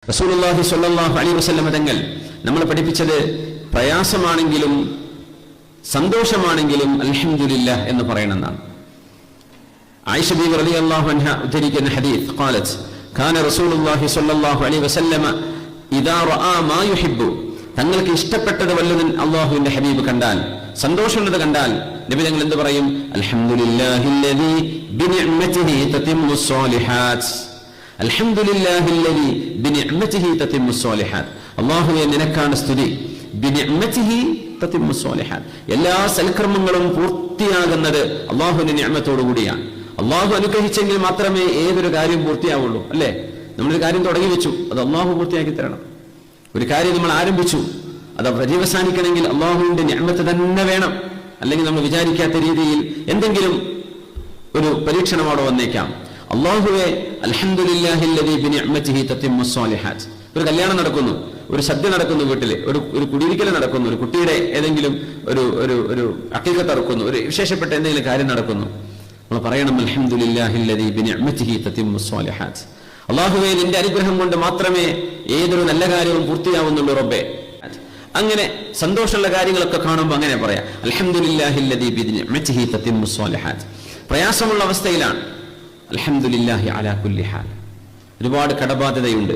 റസൂലുള്ളാഹി സ്വല്ലല്ലാഹു അലൈഹി വസല്ലം തങ്ങൾ നമ്മൾ പഠിപ്പിച്ചത് പ്രയാസമാണെങ്കിലും സന്തോഷമാണെങ്കിലും അൽഹംദുലില്ലാഹ് എന്ന് പറയണമെന്നാണ്. ആയിഷ ബീവി റളിയല്ലാഹു അൻഹ ഉദ്ധരിക്കുന്ന ഹദീസ് ഖാലത്ത് കാന റസൂലുള്ളാഹി സ്വല്ലല്ലാഹു അലൈഹി വസല്ലം ഇദാ റആ മാ യുഹിബ്ബു, തങ്ങൾക്ക് ഇഷ്ടപ്പെട്ടത് വല്ലതും അല്ലാഹുവിന്റെ ഹബീബ് കണ്ടാൽ, സന്തോഷമുള്ളത് കണ്ടാൽ നബി തങ്ങൾ എന്ത് പറയും? അൽഹംദുലില്ലാഹില്ലദീ ബിനിഅ്മതിഹി തതിമ്മുസ് സ്വാലിഹാത്ത്, അൽഹംദുലില്ലാഹില്ലദീ ബിനിഅ്മതിഹി തതിമ്മുസ് സ്വാലിഹാത്ത്. അല്ലാഹുവേ നിനക്കാണ് സ്തുതി, ബിനിഅ്മതിഹി തതിമ്മുസ് സ്വാലിഹാത്ത്, എല്ലാ സൽക്കർമ്മങ്ങളും പൂർത്തിയാകുന്നത് അല്ലാഹുവിന്റെ നിഅമത്തോടു കൂടിയാണ്. അല്ലാഹു അനുഗ്രഹിച്ചെങ്കിൽ മാത്രമേ ഏതൊരു കാര്യം പൂർത്തിയാവുള്ളൂ, അല്ലേ? നമ്മളൊരു കാര്യം തുടങ്ങി വെച്ചു, അത് അല്ലാഹു പൂർത്തിയാക്കി തരണം. ഒരു കാര്യം നമ്മൾ ആരംഭിച്ചു, അത് പര്യവസാനിക്കണമെങ്കിൽ അല്ലാഹുവിന്റെ നിഅമത്ത് തന്നെ വേണം. അല്ലെങ്കിൽ നമ്മൾ വിചാരിക്കാത്ത രീതിയിൽ എന്തെങ്കിലും ഒരു പരീക്ഷണം അവിടെ വന്നേക്കാം. അല്ലാഹുവേ അൽഹംദുലില്ലാഹില്ലദീ ബിനിഅ്മതിഹി തതിമ്മുസ് സ്വാലിഹാത്ത്. ഒരു കല്യാണം നടക്കുന്നു, ഒരു സദ്യ നടക്കുന്നു, വീട്ടിൽ ഒരു കുടിയിരിക്കൽ നടക്കുന്നു, ഒരു കുട്ടിയുടെ ഏതെങ്കിലും ഒരു അഖീഖത്ത് നടക്കുന്നു, ഒരു വിശേഷപ്പെട്ട എന്തെങ്കിലും കാര്യം നടക്കുന്നു, നമ്മൾ പറയണം അൽഹംദുലില്ലാഹില്ലദീ ബിനിഅ്മതിഹി തതിമ്മുസ് സ്വാലിഹാത്ത്. അല്ലാഹുവേ നിന്റെ അനുഗ്രഹം കൊണ്ട് മാത്രമേ ഏതൊരു നല്ല കാര്യവും പൂർത്തിയാവുന്നുള്ളൂ റബ്ബേ. അങ്ങനെ സന്തോഷമുള്ള കാര്യങ്ങളൊക്കെ കാണുമ്പോൾ അങ്ങനെ പറയാം അൽഹംദുലില്ലാഹില്ലദീ ബിനിഅ്മതിഹി തതിമ്മുസ് സ്വാലിഹാത്ത്. പ്രയാസമുള്ള അവസ്ഥയിലാണ് അൽഹംദുലില്ലാഹി അലാ കുല്ലി ഹാൽ. ഒരുപാട് കടബാധ്യതയുണ്ട്,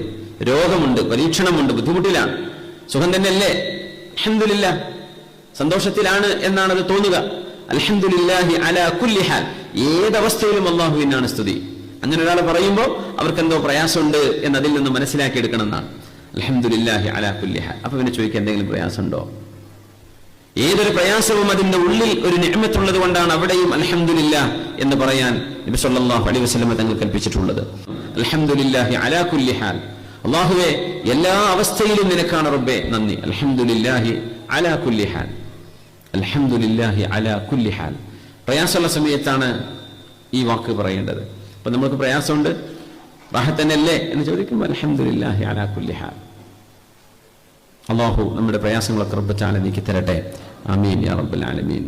രോഗമുണ്ട്, പരീക്ഷണമുണ്ട്, ബുദ്ധിമുട്ടിലാണ്. സുഖം തന്നെയല്ലേ? അൽഹംദുലില്ലാഹ്, സന്തോഷത്തിലാണ് എന്നാണ് അത് തോന്നുക. അൽഹംദുലില്ലാഹി അലാ കുല്ലി ഹാൽ, ഏതവസ്ഥയിലും അല്ലാഹുവിനാണ് സ്തുതി. അങ്ങനെ ഒരാൾ പറയുമ്പോൾ അവർക്ക് എന്തോ പ്രയാസമുണ്ട് എന്നതിൽ നിന്ന് മനസ്സിലാക്കിയെടുക്കണം എന്നാണ്. അൽഹംദുലില്ലാഹി അലാ കുല്ലി ഹാൽ. അപ്പൊ പിന്നെ ചോദിക്കാൻ എന്തെങ്കിലും പ്രയാസമുണ്ടോ? ഏതൊരു പ്രയാസവും അതിന്റെ ഉള്ളിൽ ഒരു നിഅമത്തുള്ളത് കൊണ്ടാണ് അവിടെയും അൽഹംദുലില്ലാഹ് എന്ന് പറയാൻ നബി സല്ലല്ലാഹു അലൈഹി വസല്ലം തങ്ങൾ കൽപ്പിച്ചിട്ടുള്ളത്. അൽഹംദുലില്ലാഹി അലാ കുല്ലി ഹാൽ, അല്ലാഹുവേ എല്ലാ അവസ്ഥയിലും നിനക്കാണ് റബ്ബേ നന്ദി. അൽഹംദുലില്ലാഹി അലാ കുല്ലി ഹാൽ, അൽഹംദുലില്ലാഹി അലാ കുല്ലി ഹാൽ. പ്രയാസമുള്ള സമയത്താണ് ഈ വാക്ക് പറയേണ്ടത്. അപ്പൊ നമുക്ക് പ്രയാസമുണ്ട്, റാഹത്തന്നല്ലേ എന്ന് ചോദിക്കുമ്പോൾ അൽഹംദുലില്ലാഹി അലാ കുല്ലി ഹാൽ. അല്ലാഹു നമ്മുടെ പ്രയാസങ്ങളൊക്കെ റബ്ബ് തആല നീക്കി തരട്ടെ. ആമീൻ യാ റബ്ബൽ ആലമീൻ.